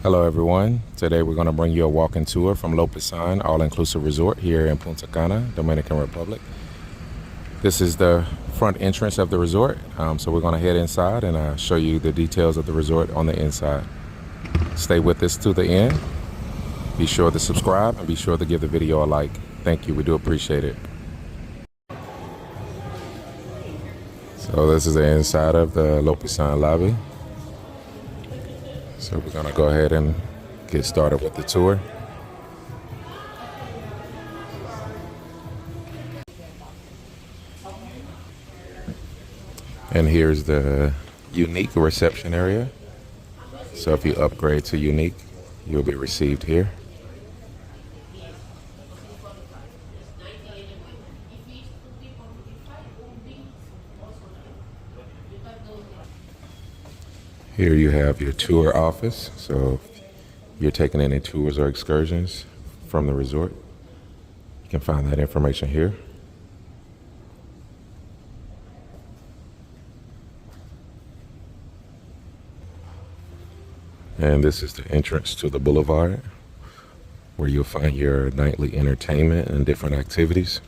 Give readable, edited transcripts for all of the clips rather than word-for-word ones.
Hello everyone. Today we're going to bring you a walking tour from Lopesan All-Inclusive Resort here in Punta Cana, Dominican Republic. This is the front entrance of the resort, so we're going to head inside and show you the details of the resort on the inside. Stay with us to the end. Be sure to subscribe and be sure to give the video a like. Thank you. We do appreciate it. So this is the inside of the Lopesan lobby. So we're going to go ahead and get started with the tour. And here's the unique reception area. So if you upgrade to unique, you'll be received here. Here you have your tour office. So if you're taking any tours or excursions from the resort, you can find that information here. And this is the entrance to the boulevard, where you'll find your nightly entertainment and different activities.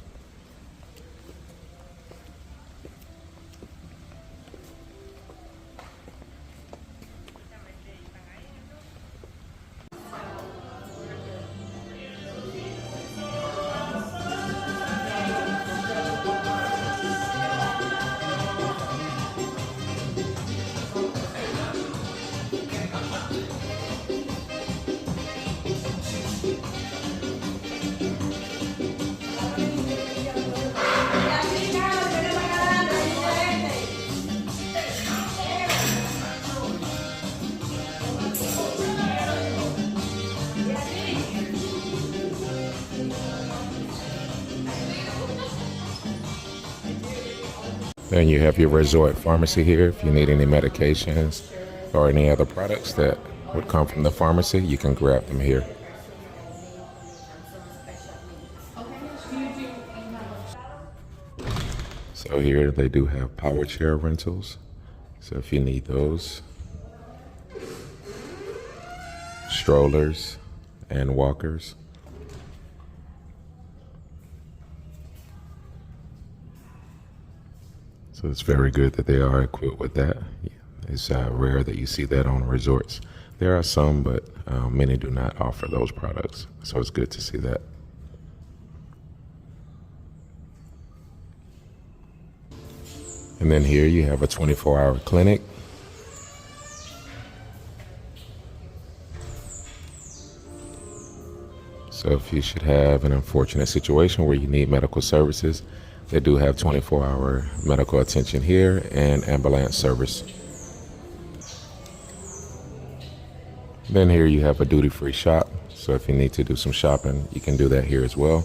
Then you have your resort pharmacy here. If you need any medications or any other products that would come from the pharmacy, you can grab them here. So here they do have power chair rentals. So if you need those, strollers and walkers. So it's very good that they are equipped with that. It's rare that you see that on resorts. There are some, but many do not offer those products. So it's good to see that. And then here you have a 24-hour clinic. So if you should have an unfortunate situation where you need medical services, they do have 24-hour medical attention here and ambulance service. Then here you have a duty-free shop. So if you need to do some shopping, you can do that here as well.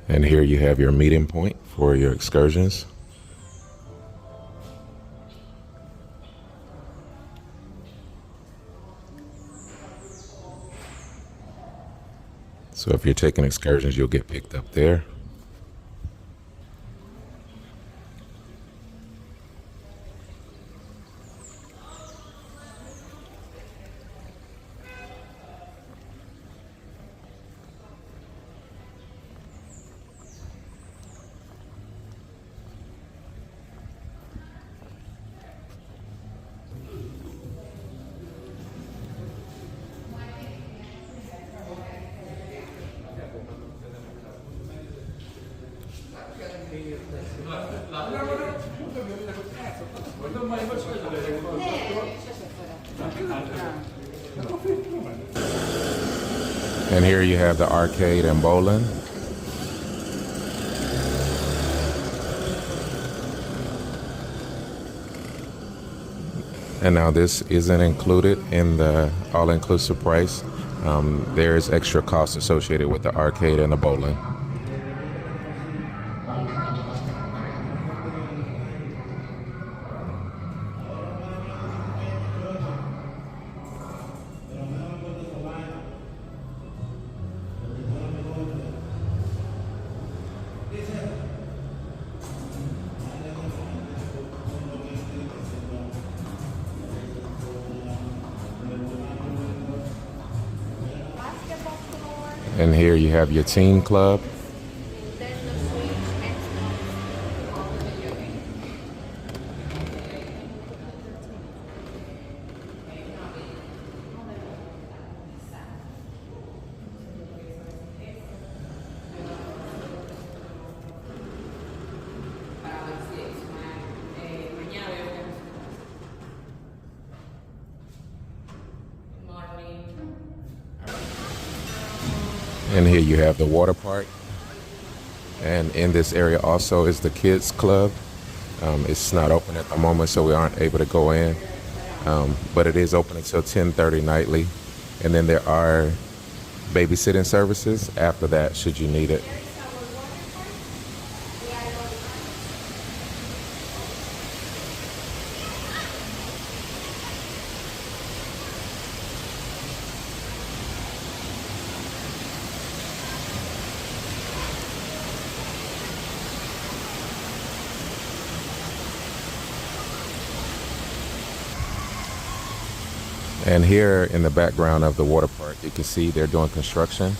And here you have your meeting point for your excursions. So if you're taking excursions, you'll get picked up there. And here you have the arcade and bowling. And now this isn't included in the all-inclusive price. There is extra cost associated with the arcade and the bowling. And here you have your team club. And here you have the water park. And in this area also is the kids club. It's not open at the moment, so we aren't able to go in. But it is open until 10:30 nightly. And then there are babysitting services after that, should you need it. And here in the background of the water park, you can see they're doing construction.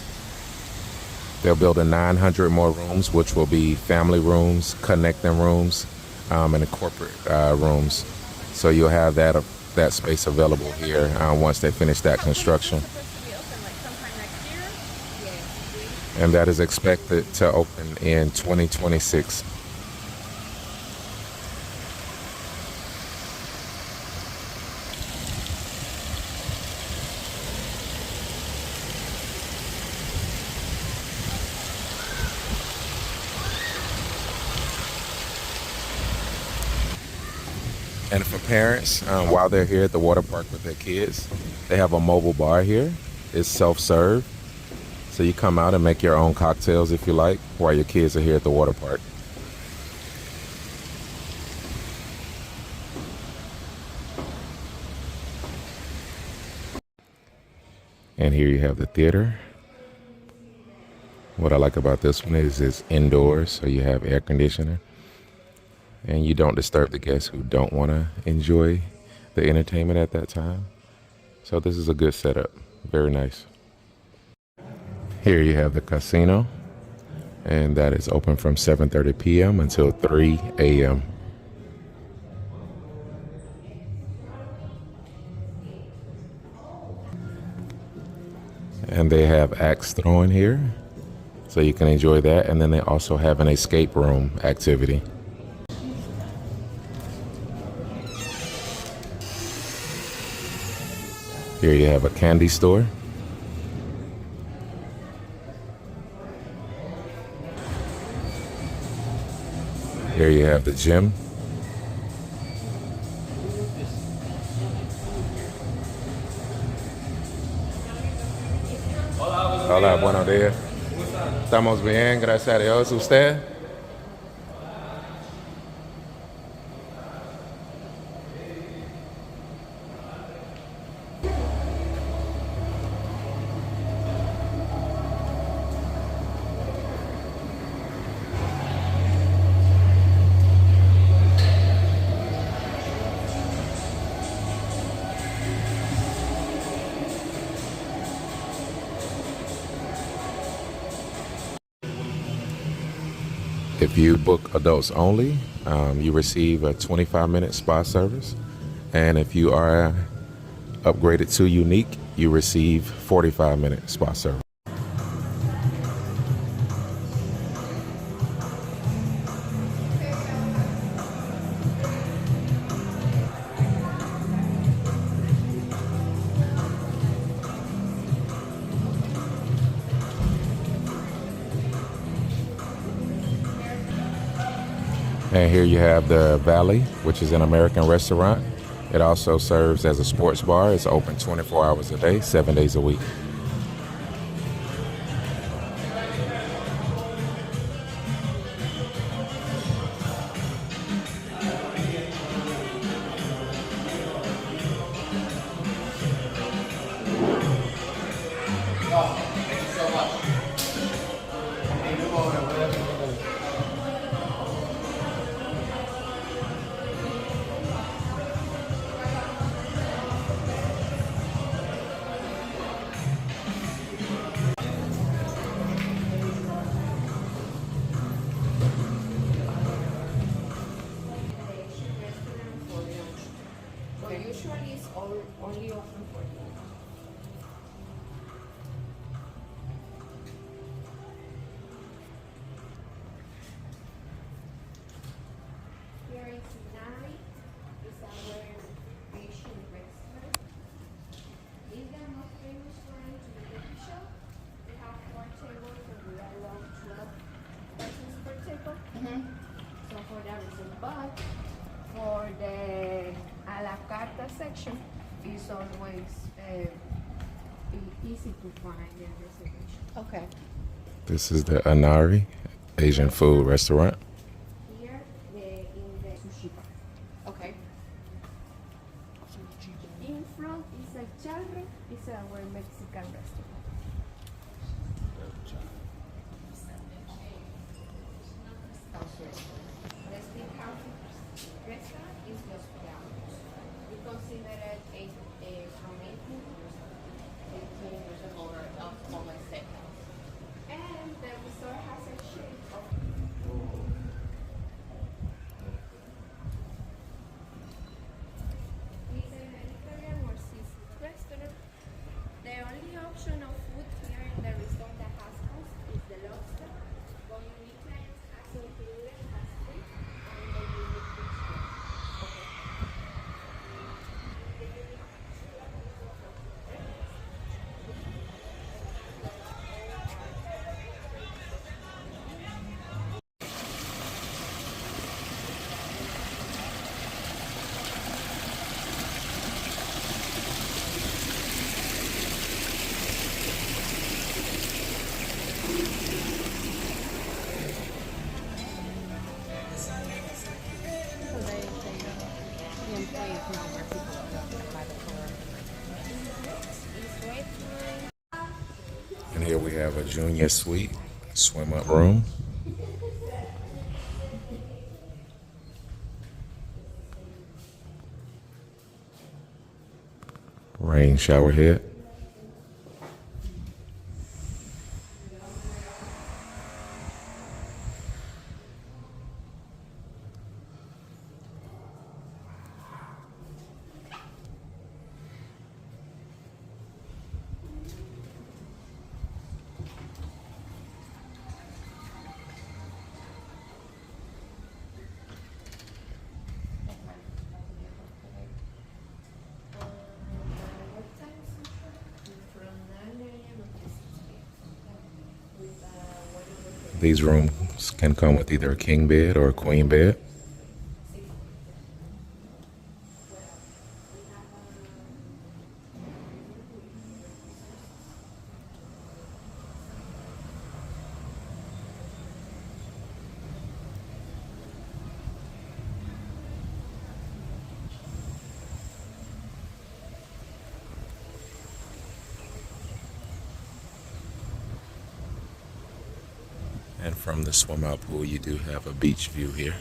They're building 900 more rooms, which will be family rooms, connecting rooms, and the corporate rooms. So you'll have that space available here once they finish that construction. And that is expected to open in 2026. And for parents, while they're here at the water park with their kids, they have a mobile bar here. It's self-serve. So you come out and make your own cocktails if you like, while your kids are here at the water park. And here you have the theater. What I like about this one is it's indoors, so you have air conditioner. And you don't disturb the guests who don't want to enjoy the entertainment at that time. So this is a good setup. Very nice. Here you have the casino. And that is open from 7:30 p.m. until 3 a.m. And they have axe throwing here, so you can enjoy that. And then they also have an escape room activity. Here you have a candy store. Here you have the gym. Hola, buenos días. Estamos bien, gracias a Dios. ¿Usted? If you book adults only, you receive a 25-minute spa service. And if you are upgraded to unique, you receive 45-minute spa service. And here you have the Valley, which is an American restaurant. It also serves as a sports bar. It's open 24 hours a day, 7 days a week. only open for you. Here is night. It's our Asian restaurant. It's the most famous one to the cookie shop. We have 4 tables and we allow 12 persons per table. So for that reason, but for the a la carta section, it's always easy to find the reservation. Okay. This is the Anari Asian food restaurant. Here, in the sushi bar. Okay. In front is a charro, it's our Mexican restaurant. The steakhouse restaurant is just for adults. We consider it from 18 years old. 18 years and older, alcohol and steakhouse. And the resort has a shape of it's a Mediterranean or seafood restaurant. The only option of food here in the resort that has cost is the lobster. But unique clients has included has free and the unique fish bowl. The unique fish bowl is also for breakfast. So they employees know where people go by the tour. It's right behind. And here we have a junior suite, swim up room. Rain shower head. What time is it? From 9 a.m. until 6 p.m. With whatever. These rooms can come with either a king bed or a queen bed. And from the swim out pool, you do have a beach view here.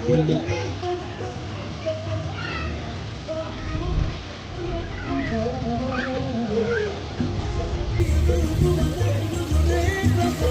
Mali.